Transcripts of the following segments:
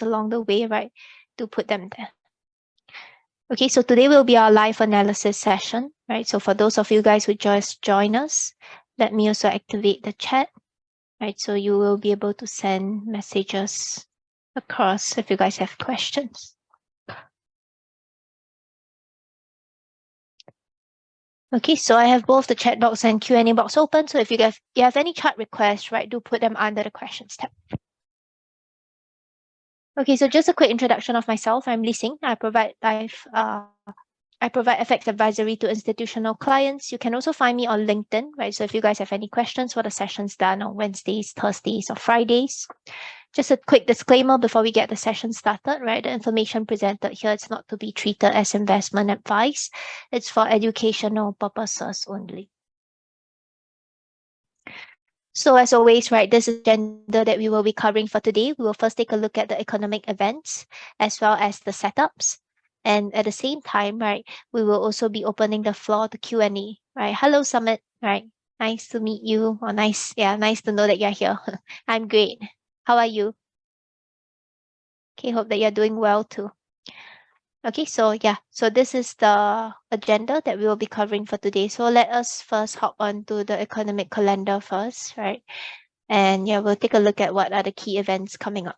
along the way, right? Do put them there. Okay, so today will be our live analysis session, right? So for those of you guys who just join us, let me also activate the chat, right? So you will be able to send messages across if you guys have questions. Okay, so I have both the chat box and Q&A box open. So if you have any chat requests, right, do put them under the questions tab. Okay, so just a quick introduction of myself. I'm Lee Sing. I provide FX advisory to institutional clients. You can also find me on LinkedIn, right? So if you guys have any questions for the sessions done on Wednesdays, Thursdays, or Fridays. Just a quick disclaimer before we get the session started, right? The information presented here is not to be treated as investment advice. It's for educational purposes only. So as always, right, this is the agenda that we will be covering for today. We will first take a look at the economic events as well as the setups. And at the same time, right, we will also be opening the floor to Q&A, right? Hello, Summit, right? Nice to meet you. Or nice to know that you're here. I'm great. How are you? Okay, hope that you're doing well too. Okay, so this is the agenda that we will be covering for today. So let us first hop on to the economic calendar first, right? And we'll take a look at what are the key events coming up.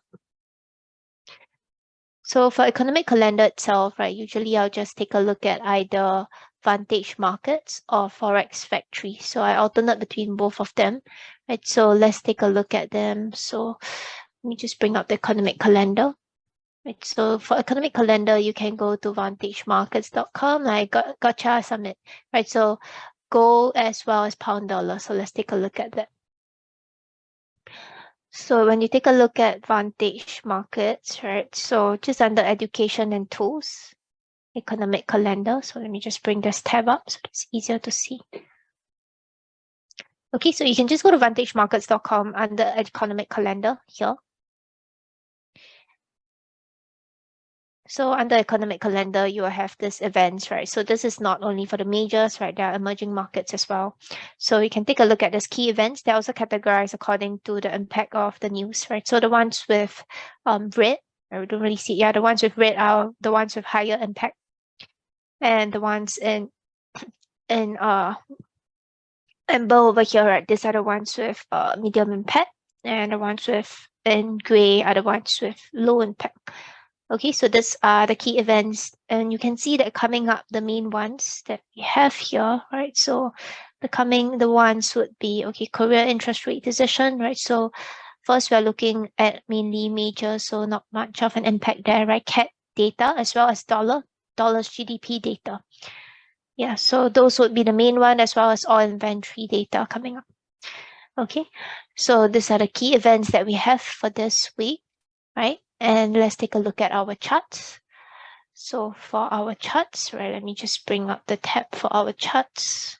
So for economic calendar itself, right, usually I'll just take a look at either Vantage Markets or Forex Factory. So I alternate between both of them, right? So let's take a look at them. So let me just bring up the economic calendar. Right, so for economic calendar, you can go to vantagemarkets.com. I gotcha Summit, right? So gold as well as pound dollar. So let's take a look at that. So when you take a look at Vantage Markets, right? So just under education and tools, economic calendar. So let me just bring this tab up so it's easier to see. Okay, so you can just go to vantagemarkets.com under economic calendar here. So under economic calendar, you will have this events, right? So this is not only for the majors, right? There are emerging markets as well. So you can take a look at these key events. They're also categorized according to the impact of the news, right? So the ones with red, we don't really see. Yeah, the ones with red are the ones with higher impact, and the ones in amber over here, right? These are the ones with medium impact, and the ones with in gray are the ones with low impact. Okay, so these are the key events, and you can see that coming up, the main ones that we have here, right? So the ones would be, okay, Korea interest rate decision, right? So first we're looking at mainly major, so not much of an impact there, right? CAD data as well as dollar's GDP data. Yeah, so those would be the main one as well as oil inventory data coming up. Okay, so these are the key events that we have for this week, right? And let's take a look at our charts. So for our charts, right, let me just bring up the tab for our charts.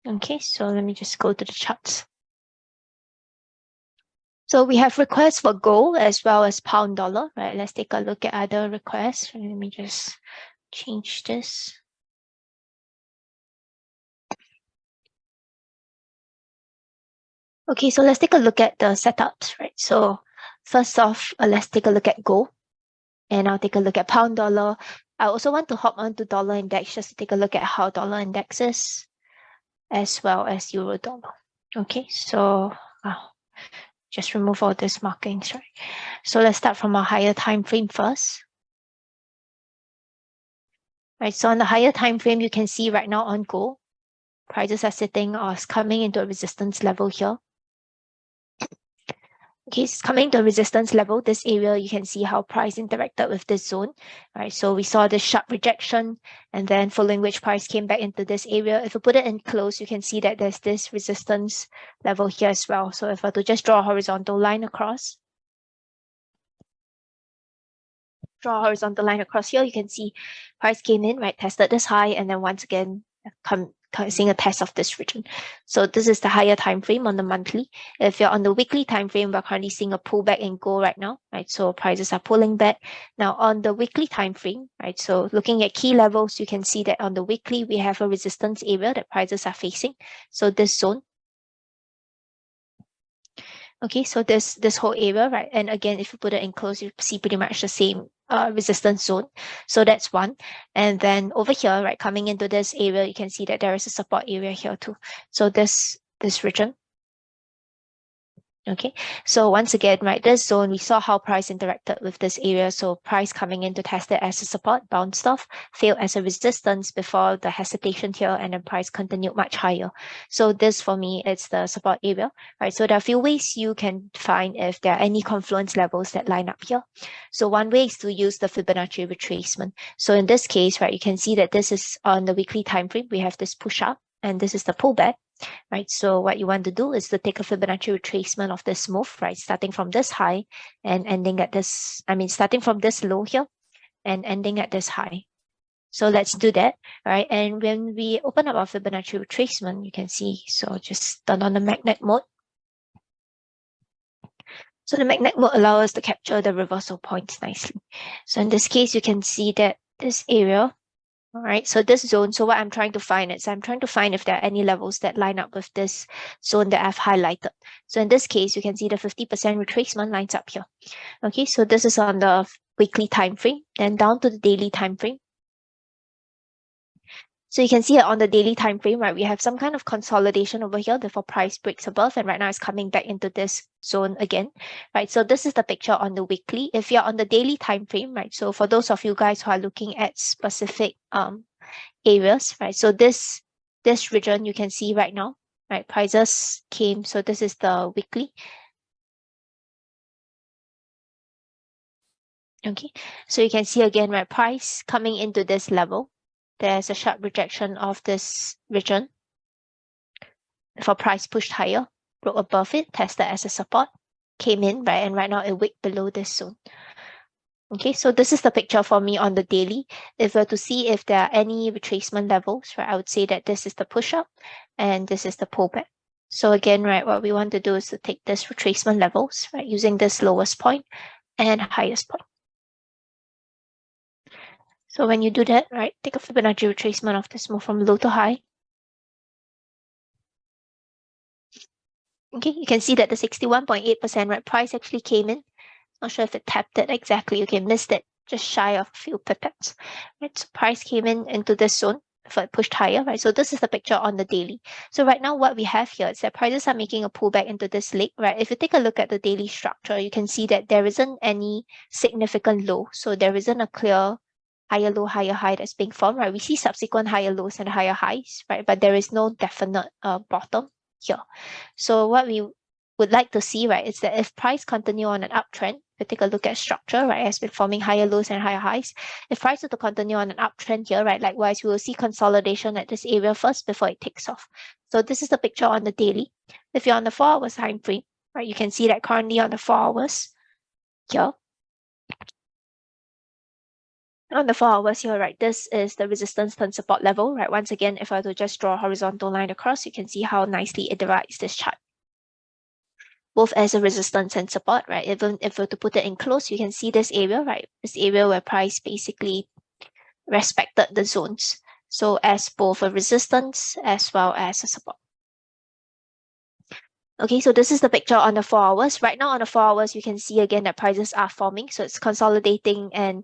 Okay, so let me just go to the charts. So we have requests for gold as well as pound dollar, right? Let's take a look at other requests. Let me just change this. Okay, so let's take a look at the setups, right? So first off, let's take a look at gold, and I'll take a look at pound dollar. I also want to hop on to dollar index just to take a look at how dollar index is, as well as euro dollar. Okay, so just remove all these markings, right? So let's start from a higher time frame first. Right, so on the higher time frame, you can see right now on gold, prices are sitting or coming into a resistance level here. Okay, it's coming to a resistance level. This area, you can see how price interacted with this zone, right? So we saw this sharp rejection, and then following which price came back into this area. If we put it in close, you can see that there's this resistance level here as well. So if I were to just draw a horizontal line across, here, you can see price came in, right, tested this high, and then once again come seeing a test of this region. So this is the higher time frame on the monthly. If you're on the weekly time frame, we're currently seeing a pullback in gold right now, right? So prices are pulling back. Now on the weekly time frame, right? So looking at key levels, you can see that on the weekly, we have a resistance area that prices are facing. So this zone. Okay, so this whole area, right? And again, if you put it in close, you see pretty much the same resistance zone. So that's one. And then over here, right, coming into this area, you can see that there is a support area here too. So this region. Okay, so once again, right, this zone, we saw how price interacted with this area. So price coming in to test it as a support, bounced off, failed as a resistance before the hesitation here, and then price continued much higher. So this for me, it's the support area, right? So there are a few ways you can find if there are any confluence levels that line up here. So one way is to use the Fibonacci retracement. So in this case, right, you can see that this is on the weekly time frame. We have this push up, and this is the pullback. Right, so what you want to do is to take a Fibonacci retracement of this move, right, starting from this high and ending at this, starting from this low here and ending at this high. So let's do that, right? And when we open up our Fibonacci retracement, you can see, so just turn on the magnet mode. So the magnet mode allows us to capture the reversal points nicely. So in this case, you can see that this area, all right, so this zone, so what I'm trying to find is I'm trying to find if there are any levels that line up with this zone that I've highlighted. So in this case, you can see the 50% retracement lines up here. Okay, so this is on the weekly time frame, then down to the daily time frame. So you can see on the daily time frame, right, we have some kind of consolidation over here, therefore price breaks above, and right now it's coming back into this zone again, right? So this is the picture on the weekly. If you're on the daily time frame, right, so for those of you guys who are looking at specific areas, right, so this region you can see right now, right, prices came, so this is the weekly. Okay, so you can see again, right, price coming into this level. There's a sharp rejection of this region. For price pushed higher, broke above it, tested as a support, came in, right, and right now it wicked below this zone. Okay, so this is the picture for me on the daily. If we're to see if there are any retracement levels, right, I would say that this is the push up and this is the pullback. So again, right, what we want to do is to take this retracement levels, right, using this lowest point and highest point. So when you do that, right, take a Fibonacci retracement of this move from low to high. Okay, you can see that the 61.8% right price actually came in. Not sure if it tapped it exactly. Okay, missed it, just shy of a few pips. Right, so price came in into this zone for it pushed higher, right? So this is the picture on the daily. So right now what we have here is that prices are making a pullback into this leg, right? If you take a look at the daily structure, you can see that there isn't any significant low. So there isn't a clear higher low, higher high that's being formed, right? We see subsequent higher lows and higher highs, right? But there is no definite bottom here. So what we would like to see, right, is that if price continue on an uptrend, if we take a look at structure, right, has been forming higher lows and higher highs. If price were to continue on an uptrend here, right, likewise, we will see consolidation at this area first before it takes off. So this is the picture on the daily. If you're on the 4 hours time frame, right, you can see that currently on the 4 hours here, on the 4 hours here, right, this is the resistance turn support level, right? Once again, if I were to just draw a horizontal line across, you can see how nicely it divides this chart, both as a resistance and support, right? Even if we were to put it in close, you can see this area, right? This area where price basically respected the zones. So as both a resistance as well as a support. Okay, so this is the picture on the 4 hours. Right now on the 4 hours, you can see again that prices are forming. So it's consolidating, and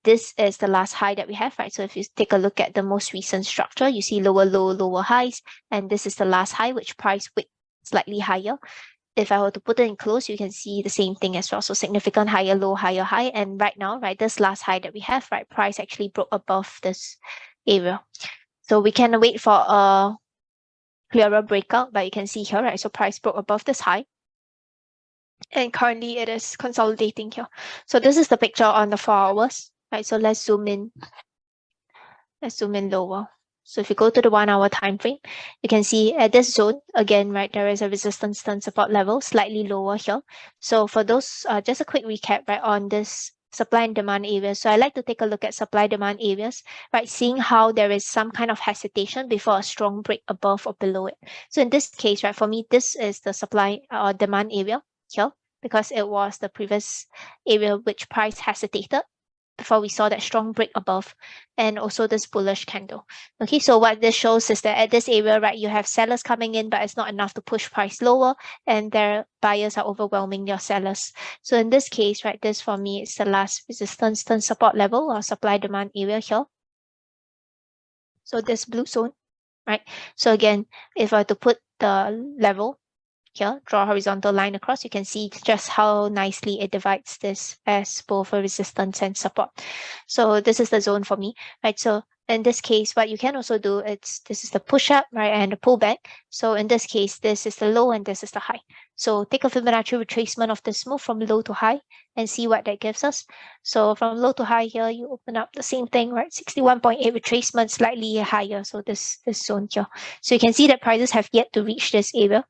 this is the last high that we have, right? So if you take a look at the most recent structure, you see lower low, lower highs, and this is the last high, which price wicked slightly higher. If I were to put it in close, you can see the same thing as well. So significant higher low, higher high. And right now, right, this last high that we have, right, price actually broke above this area. So we can wait for a clearer breakout, but you can see here, right, so price broke above this high. And currently it is consolidating here. So this is the picture on the 4 hours, right? So let's zoom in. Let's zoom in lower. So if you go to the 1 hour time frame, you can see at this zone, again, right, there is a resistance turn support level, slightly lower here. So for those, just a quick recap, right, on this supply and demand areas. So I like to take a look at supply demand areas, right? Seeing how there is some kind of hesitation before a strong break above or below it. So in this case, right, for me, this is the supply or demand area here, because it was the previous area which price hesitated before we saw that strong break above, and also this bullish candle. Okay, so what this shows is that at this area, right, you have sellers coming in, but it's not enough to push price lower, and their buyers are overwhelming your sellers. So in this case, right, this for me is the last resistance turn support level or supply demand area here. So this blue zone, right? So again, if I were to put the level here, draw a horizontal line across, you can see just how nicely it divides this as both a resistance and support. So this is the zone for me, right? So in this case, what you can also do, this is the push up, right, and the pullback. So in this case, this is the low and this is the high. So take a Fibonacci retracement of this move from low to high and see what that gives us. So from low to high here, you open up the same thing, right? 61.8 retracement, slightly higher. So this zone here. So you can see that prices have yet to reach this area.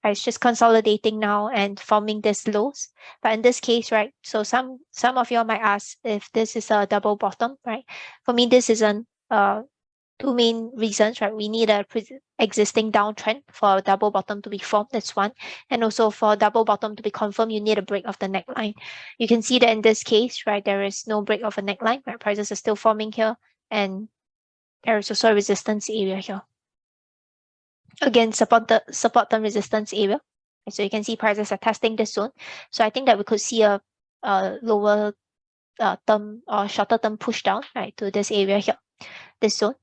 Right, it's just consolidating now and forming these lows. But in this case, right, so some of you might ask if this is a double bottom, right? For me, this isn't two main reasons, right? We need a existing downtrend for a double bottom to be formed. That's one. And also for double bottom to be confirmed, you need a break of the neckline. You can see that in this case, right, there is no break of a neckline, right? Prices are still forming here, and there is also a resistance area here. Again, support term resistance area. So you can see prices are testing this zone. So I think that we could see a lower term or shorter term push down, right, to this area here, this zone,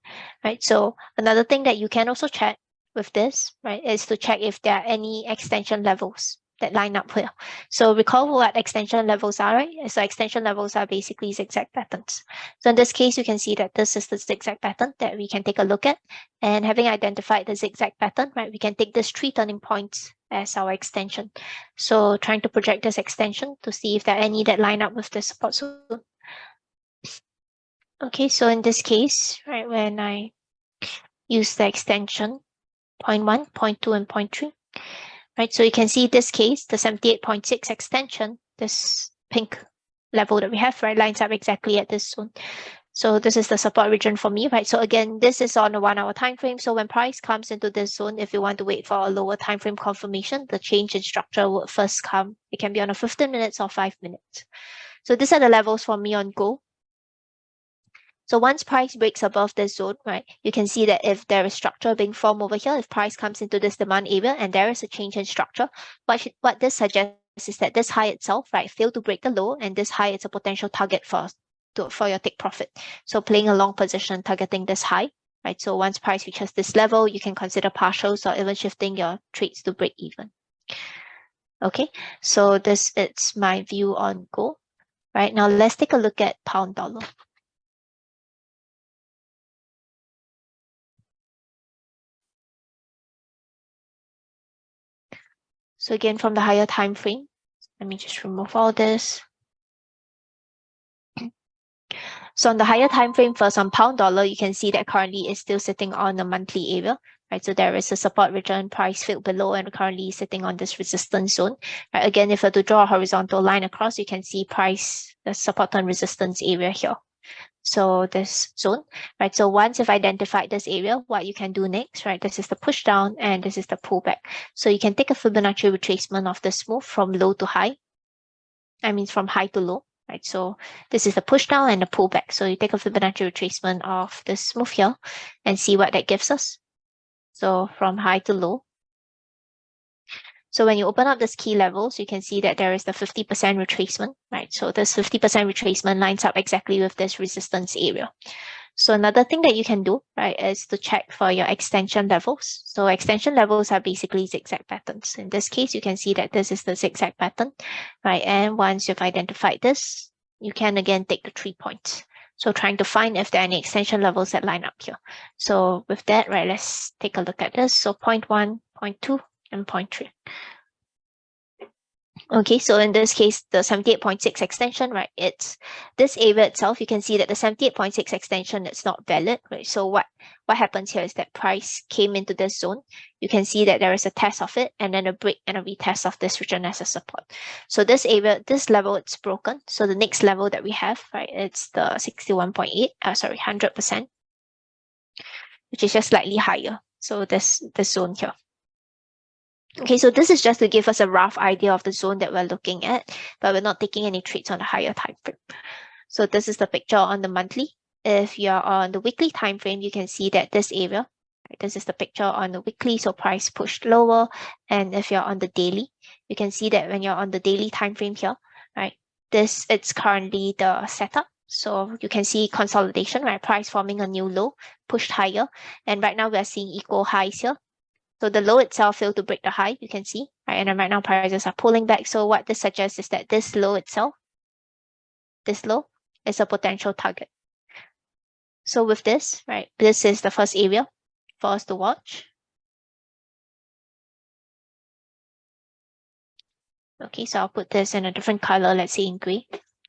right? So another thing that you can also check with this, right, is to check if there are any extension levels that line up here. So recall what extension levels are, right? So extension levels are basically zigzag patterns. So in this case, you can see that this is the zigzag pattern that we can take a look at. And having identified the zigzag pattern, right, we can take these 3 turning points as our extension. So trying to project this extension to see if there are any that line up with the support zone. Okay, so in this case, right, when I use the extension 0.1, 0.2, and 0.3, right? So you can see this case, the 78.6 extension, this pink level that we have, right, lines up exactly at this zone. So this is the support region for me, right? So again, this is on a 1 hour time frame. So when price comes into this zone, if you want to wait for a lower time frame confirmation, the change in structure will first come. It can be on a 15 minutes or 5 minutes. So these are the levels for me on gold. So once price breaks above this zone, right, you can see that if there is structure being formed over here, if price comes into this demand area and there is a change in structure, what this suggests is that this high itself, right, failed to break the low, and this high is a potential target for your take profit. So playing a long position targeting this high, right? So once price reaches this level, you can consider partials or even shifting your trades to break even. Okay, so this is my view on gold. Right, now let's take a look at pound dollar. So again, from the higher time frame, let me just remove all this. So on the higher time frame, first on pound dollar, you can see that currently it's still sitting on a monthly area, right? So there is a support region, price filled below, and currently sitting on this resistance zone. Right? Again, if I were to draw a horizontal line across, you can see price, the support and resistance area here. So this zone, right? So once you've identified this area, what you can do next, right? This is the push down and this is the pullback. So you can take a Fibonacci retracement of this move from low to high. I mean, from high to low, right? So this is the push down and the pullback. So you take a Fibonacci retracement of this move here and see what that gives us. So from high to low. So when you open up this key levels, you can see that there is the 50% retracement, right? So this 50% retracement lines up exactly with this resistance area. So another thing that you can do, right, is to check for your extension levels. So extension levels are basically zigzag patterns. In this case, you can see that this is the zigzag pattern, right? And once you've identified this, you can again take the 3 points. So trying to find if there are any extension levels that line up here. So with that, right, let's take a look at this. So 0.1, 0.2, and 0.3. Okay, so in this case, the 78.6 extension, right, it's this area itself. You can see that the 78.6 extension is not valid, right? So what happens here is that price came into this zone. You can see that there is a test of it and then a break and a retest of this region as a support. So this area, this level, it's broken. So the next level that we have, right, it's the 61.8, 100%, which is just slightly higher. So this zone here. Okay, so this is just to give us a rough idea of the zone that we're looking at, but we're not taking any trades on the higher time frame. So this is the picture on the monthly. If you're on the weekly time frame, you can see that this area, right, this is the picture on the weekly, so price pushed lower. And if you're on the daily, you can see that when you're on the daily time frame here, right, it's currently the setup. So you can see consolidation, right, price forming a new low, pushed higher. And right now we are seeing equal highs here. So the low itself failed to break the high, you can see, right? And then right now prices are pulling back. So what this suggests is that this low itself, this low, is a potential target. So with this, right, this is the first area for us to watch. Okay, so I'll put this in a different color, let's say in gray.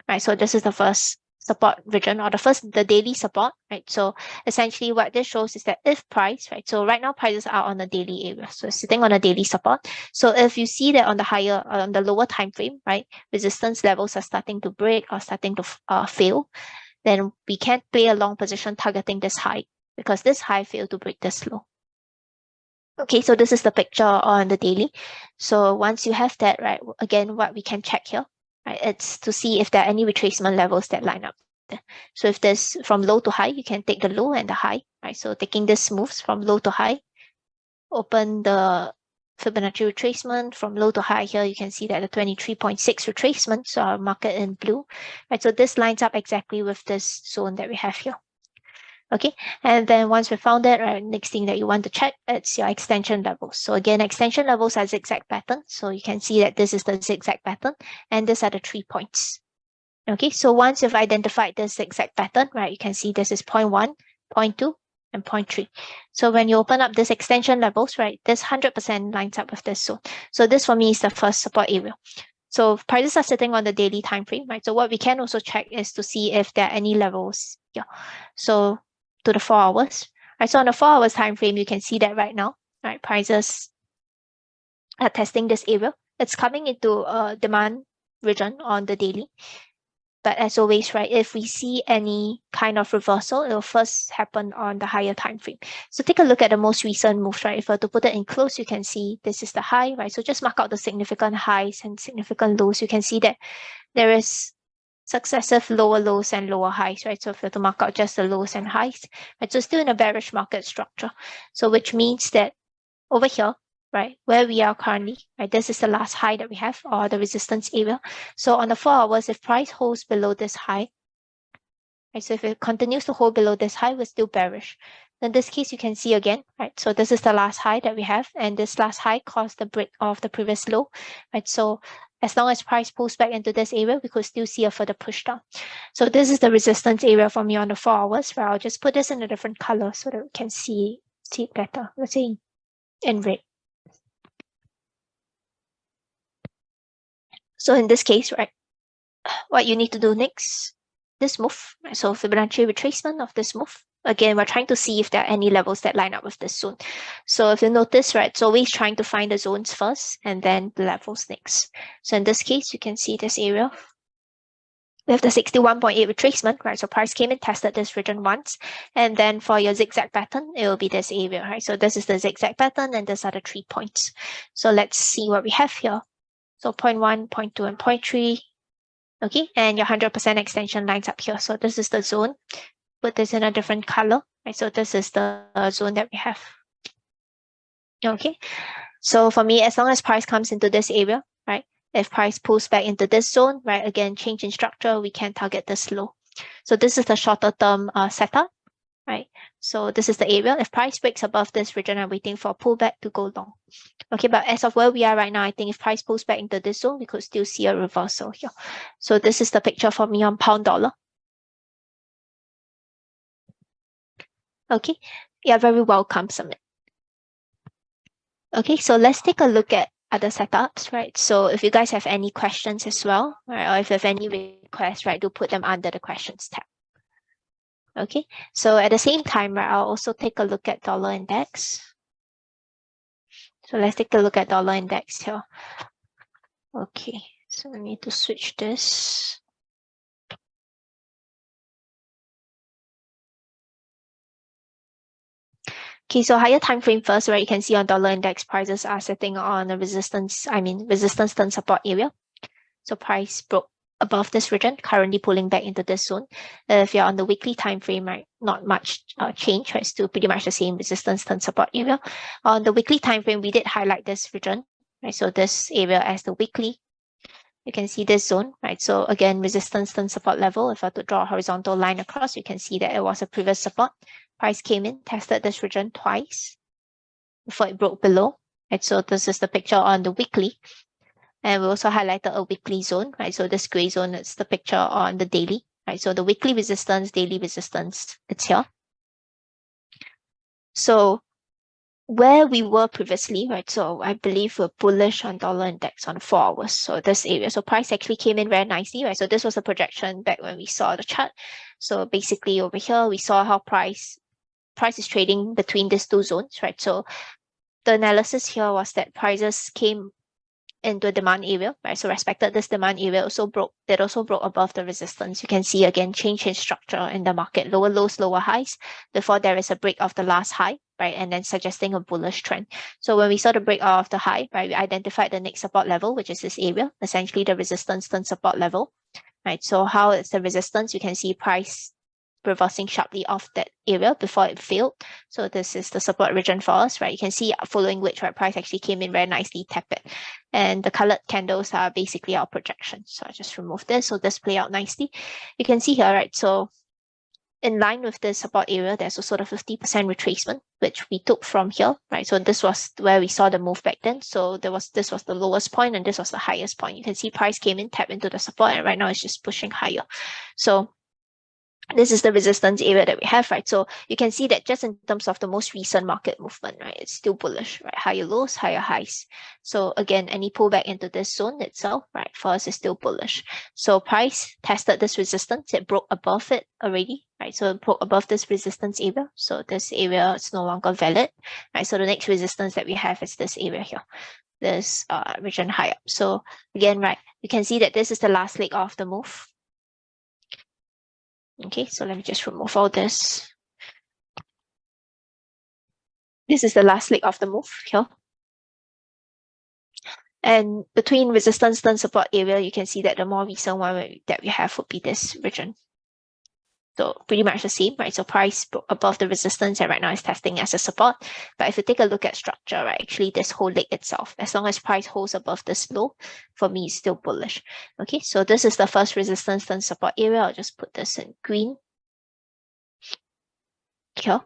Right, so this is the first support region, or the daily support, right? So essentially what this shows is that if price, right, so right now prices are on the daily area, so sitting on a daily support. So if you see that on the lower time frame, right, resistance levels are starting to break or starting to fail, then we can't play a long position targeting this high because this high failed to break this low. Okay, so this is the picture on the daily. So once you have that, right, again, what we can check here, right, it's to see if there are any retracement levels that line up. So if there's from low to high, you can take the low and the high, right? So taking this moves from low to high, open the Fibonacci retracement from low to high here, you can see that the 23.6 retracement, so our market in blue, right? So this lines up exactly with this zone that we have here. Okay, and then once we found that, right, next thing that you want to check, it's your extension levels. So again, extension levels are zigzag pattern. So you can see that this is the zigzag pattern, and these are the 3 points. Okay, so once you've identified this zigzag pattern, right, you can see this is 0.1, 0.2, and 0.3. So when you open up this extension levels, right, this 100% lines up with this zone. So this for me is the first support area. So prices are sitting on the daily time frame, right? So what we can also check is to see if there are any levels here. So to the 4 hours, right? So on the 4 hours time frame, you can see that right now, right? Prices are testing this area. It's coming into a demand region on the daily. But as always, right, if we see any kind of reversal, it will first happen on the higher time frame. So take a look at the most recent moves, right? If I were to put it in close, you can see this is the high, right? So just mark out the significant highs and significant lows. You can see that there is successive lower lows and lower highs, right? So if we were to mark out just the lows and highs, right? So still in a bearish market structure. So which means that over here, right, where we are currently, right, this is the last high that we have, or the resistance area. So on the 4 hours, if price holds below this high, right, so if it continues to hold below this high, we're still bearish. In this case, you can see again, right, so this is the last high that we have, and this last high caused the break of the previous low, right? So as long as price pulls back into this area, we could still see a further push down. So this is the resistance area for me on the 4 hours, where I'll just put this in a different color so that we can see it better. Let's say in red. So in this case, right, what you need to do next, this move, right, so Fibonacci retracement of this move. Again, we're trying to see if there are any levels that line up with this zone. So if you notice, right, it's always trying to find the zones first and then the levels next. So in this case, you can see this area. We have the 61.8 retracement, right? So price came and tested this region once. And then for your zigzag pattern, it will be this area, right? So this is the zigzag pattern and these are the 3 points. So let's see what we have here. So 0.1, 0.2, and 0.3. Okay, and your 100% extension lines up here. So this is the zone. Put this in a different color, right? So this is the zone that we have. Okay, so for me, as long as price comes into this area, right? If price pulls back into this zone, right? Again, change in structure, we can target this low. So this is the shorter term setup, right? So this is the area. If price breaks above this region, I'm waiting for a pullback to go long. Okay, but as of where we are right now, I think if price pulls back into this zone, we could still see a reversal here. So this is the picture for me on pound dollar. Okay, you're very welcome, Summit. Okay, so let's take a look at other setups, right? So if you guys have any questions as well, right, or if you have any requests, right, do put them under the questions tab. Okay, so at the same time, right, I'll also take a look at dollar index. So let's take a look at dollar index here. Okay, so I need to switch this. Okay, so higher time frame first, right? You can see on dollar index prices are sitting on a resistance turn support area. So price broke above this region, currently pulling back into this zone. If you're on the weekly time frame, right, not much change, right? Still pretty much the same resistance turn support area. On the weekly time frame, we did highlight this region, right? So this area as the weekly. You can see this zone, right? So again, resistance turn support level. If I were to draw a horizontal line across, you can see that it was a previous support. Price came in, tested this region twice before it broke below. Right? So this is the picture on the weekly. And we also highlighted a weekly zone, right? So this gray zone is the picture on the daily, right? So the weekly resistance, daily resistance, it's here. So where we were previously, right? So I believe we're bullish on dollar index on 4 hours. So this area, so price actually came in very nicely, right? So this was a projection back when we saw the chart. So basically over here, we saw how price is trading between these two zones, right? So the analysis here was that prices came into a demand area, right? So respected this demand area, also broke above the resistance. You can see again change in structure in the market, lower lows, lower highs, before there is a break of the last high, right? And then suggesting a bullish trend. So when we saw the break of the high, right, we identified the next support level, which is this area, essentially the resistance turn support level, right? So how is the resistance? You can see price reversing sharply off that area before it failed. So this is the support region for us, right? You can see following which, right, price actually came in very nicely, tapped it. And the colored candles are basically our projection. So I just remove this. So this play out nicely. You can see here, right? So in line with the support area, there's also the 50% retracement, which we took from here, right? So this was where we saw the move back then. So this was the lowest point and this was the highest point. You can see price came in, tapped into the support, and right now it's just pushing higher. So this is the resistance area that we have, right? So you can see that just in terms of the most recent market movement, right, it's still bullish, right? Higher lows, higher highs. So again, any pullback into this zone itself, right, for us is still bullish. So price tested this resistance, it broke above it already, right? So it broke above this resistance area. So this area is no longer valid, right? So the next resistance that we have is this area here, this region high up. So again, right, you can see that this is the last leg of the move. Okay, so let me just remove all this. This is the last leg of the move here. And between resistance turn support area, you can see that the more recent one that we have would be this region. So pretty much the same, right? So price above the resistance and right now is testing as a support. But if you take a look at structure, right, actually this whole leg itself, as long as price holds above this low, for me, it's still bullish. Okay, so this is the first resistance turn support area. I'll just put this in green here.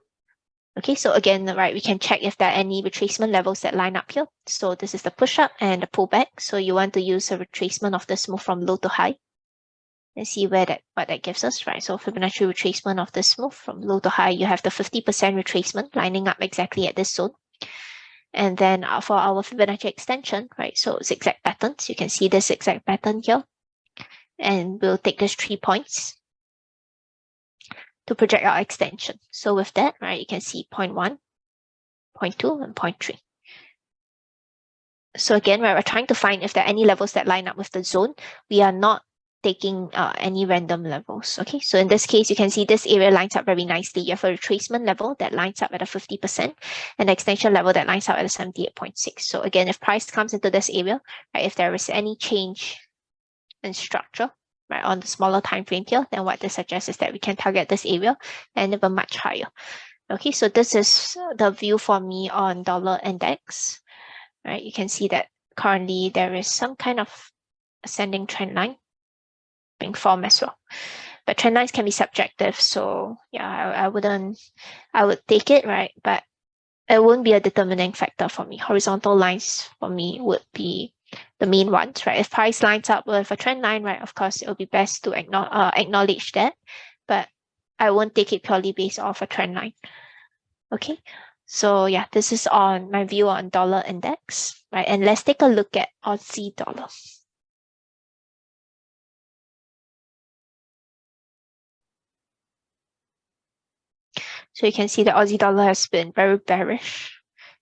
Okay, so again, right, we can check if there are any retracement levels that line up here. So this is the push up and the pullback. So you want to use a retracement of this move from low to high and see what that gives us, right? So Fibonacci retracement of this move from low to high, you have the 50% retracement lining up exactly at this zone. And then for our Fibonacci extension, right, so zigzag patterns, you can see this zigzag pattern here. And we'll take these 3 points to project our extension. So with that, right, you can see 0.1, 0.2, and 0.3. So again, right, we're trying to find if there are any levels that line up with the zone. We are not taking any random levels. Okay, so in this case, you can see this area lines up very nicely. You have a retracement level that lines up at a 50% and the extension level that lines up at a 78.6. So again, if price comes into this area, right, if there is any change in structure, right, on the smaller time frame here, then what this suggests is that we can target this area and even much higher. Okay, so this is the view for me on dollar index. Right, you can see that currently there is some kind of ascending trend line being formed as well. But trend lines can be subjective, so yeah, I would take it, right? But it won't be a determining factor for me. Horizontal lines for me would be the main ones, right? If price lines up with a trend line, right, of course, it would be best to acknowledge that, but I won't take it purely based off a trend line. Okay, So yeah, this is on my view on dollar index, right? And let's take a look at Aussie dollar. So you can see the Aussie dollar has been very bearish.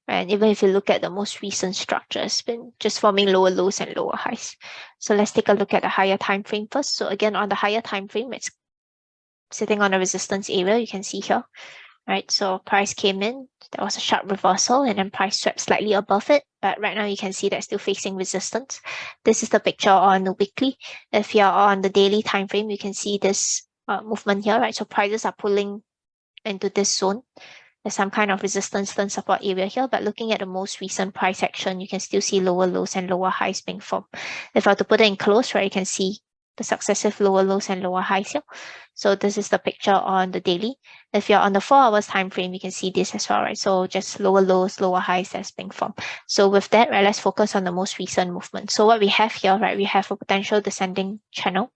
And even if you look at the most recent structure, it's been just forming lower lows and lower highs. So let's take a look at the higher time frame first. So again, on the higher time frame, it's sitting on a resistance area. You can see here, right? So price came in, there was a sharp reversal, and then price swept slightly above it. But right now you can see that's still facing resistance. This is the picture on the weekly. If you're on the daily time frame, you can see this movement here, right? So prices are pulling into this zone. There's some kind of resistance and support area here, but looking at the most recent price action, you can still see lower lows and lower highs being formed. If I were to put it in close, right, you can see the successive lower lows and lower highs here. So this is the picture on the daily. If you're on the 4 hours time frame, you can see this as well, right? So just lower lows, lower highs that's being formed. So with that, right, let's focus on the most recent movement. So what we have here, right, we have a potential descending channel,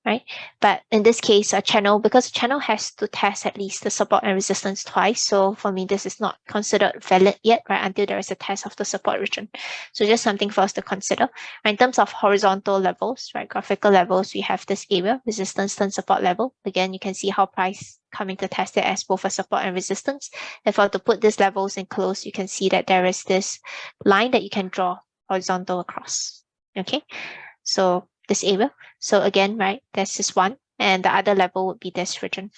right? But in this case, a channel, because a channel has to test at least the support and resistance twice. So for me, this is not considered valid yet, right? Until there is a test of the support region. So just something for us to consider. In terms of horizontal levels, right? Graphical levels, we have this area, resistance and support level. Again, you can see how price coming to test it as both a support and resistance. If I were to put these levels in close, you can see that there is this line that you can draw horizontal across. Okay. So this area. So again, right, that's just one, and the other level would be this region.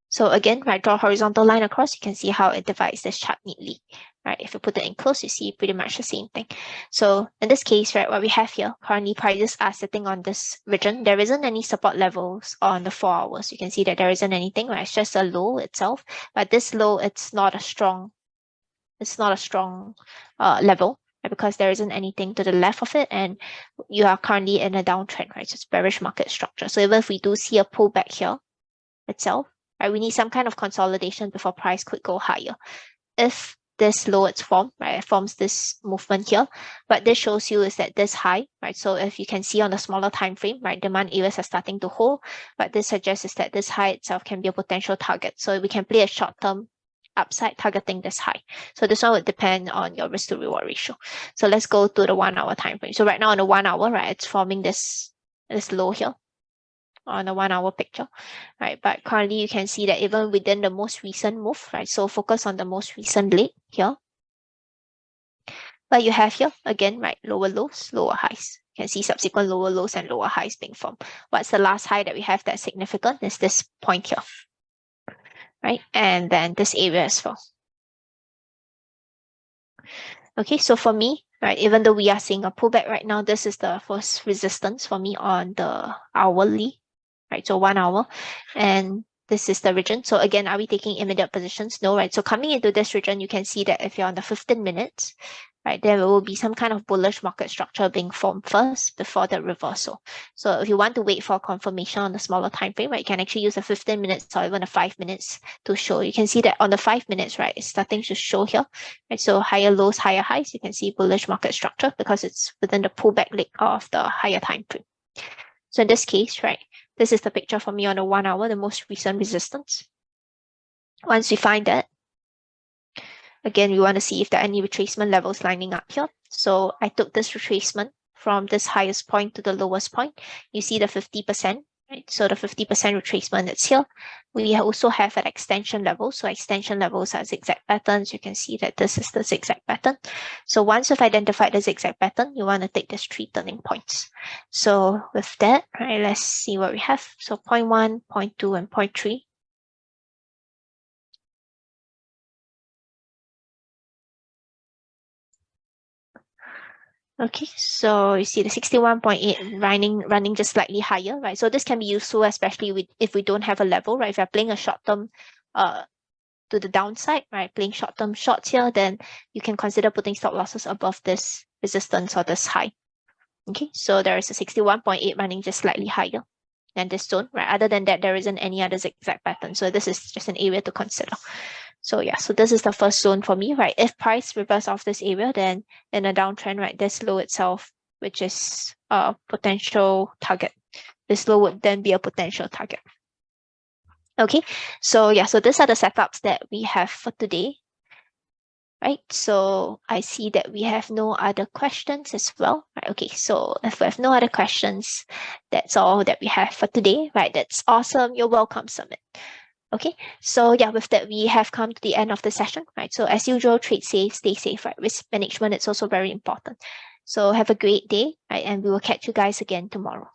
So again, right, draw a horizontal line across, you can see how it divides this chart neatly. Right, if you put it in close, you see pretty much the same thing. So in this case, right, what we have here, currently prices are sitting on this region. There isn't any support levels on the 4 hours. You can see that there isn't anything, right? It's just a low itself. But this low, it's not a strong level, right? Because there isn't anything to the left of it, and you are currently in a downtrend, right? So it's bearish market structure. So even if we do see a pullback here itself, right, we need some kind of consolidation before price could go higher. If this low it's formed, right, it forms this movement here. But this shows you is that this high, right? So if you can see on the smaller time frame, right, demand areas are starting to hold, but this suggests is that this high itself can be a potential target. So we can play a short-term upside targeting this high. So this one would depend on your risk to reward ratio. So let's go to the 1 hour time frame. So right now on the 1 hour, right, it's forming this low here on the 1 hour picture, right? But currently you can see that even within the most recent move, right? So focus on the most recent leg here. But you have here again, right? Lower lows, lower highs. You can see subsequent lower lows and lower highs being formed. What's the last high that we have that's significant? Is this point here, right? And then this area as well. Okay, so for me, right, even though we are seeing a pullback right now, this is the first resistance for me on the hourly, right? So 1 hour, and this is the region. So again, are we taking immediate positions? No, right? So coming into this region, you can see that if you're on the 15 minutes, right, there will be some kind of bullish market structure being formed first before the reversal. So if you want to wait for confirmation on the smaller time frame, right, you can actually use a 15 minutes or even a 5 minutes to show. You can see that on the 5 minutes, right, it's starting to show here, right? So higher lows, higher highs, you can see bullish market structure because it's within the pullback leg of the higher time frame. So in this case, right, this is the picture for me on the 1 hour, the most recent resistance. Once we find that, again, we want to see if there are any retracement levels lining up here. So I took this retracement from this highest point to the lowest point. You see the 50%, right? So the 50% retracement that's here. We also have an extension level. So extension levels are zigzag patterns. You can see that this is the zigzag pattern. So once you've identified the zigzag pattern, you want to take these 3 turning points. So with that, right, let's see what we have. So point 1, point 2, and point 3. Okay, so you see the 61.8 running just slightly higher, right? So this can be useful, especially if we don't have a level, right? If you're playing a short term to the downside, right? Playing short term shorts here, then you can consider putting stop losses above this resistance or this high. Okay, so there is a 61.8 running just slightly higher than this zone, right? Other than that, there isn't any other zigzag pattern. So this is just an area to consider. So yeah, so this is the first zone for me, right? If price reverse off this area, then in a downtrend, right, this low itself, which is a potential target. This low would then be a potential target. Okay, so yeah, so these are the setups that we have for today. Right, so I see that we have no other questions as well. Right, okay, so if we have no other questions, that's all that we have for today. Right, that's awesome. You're welcome, Summit. Okay, so yeah, with that, we have come to the end of the session, right? So as usual, trade safe, stay safe, right? Risk management is also very important. So have a great day, right? And we will catch you guys again tomorrow.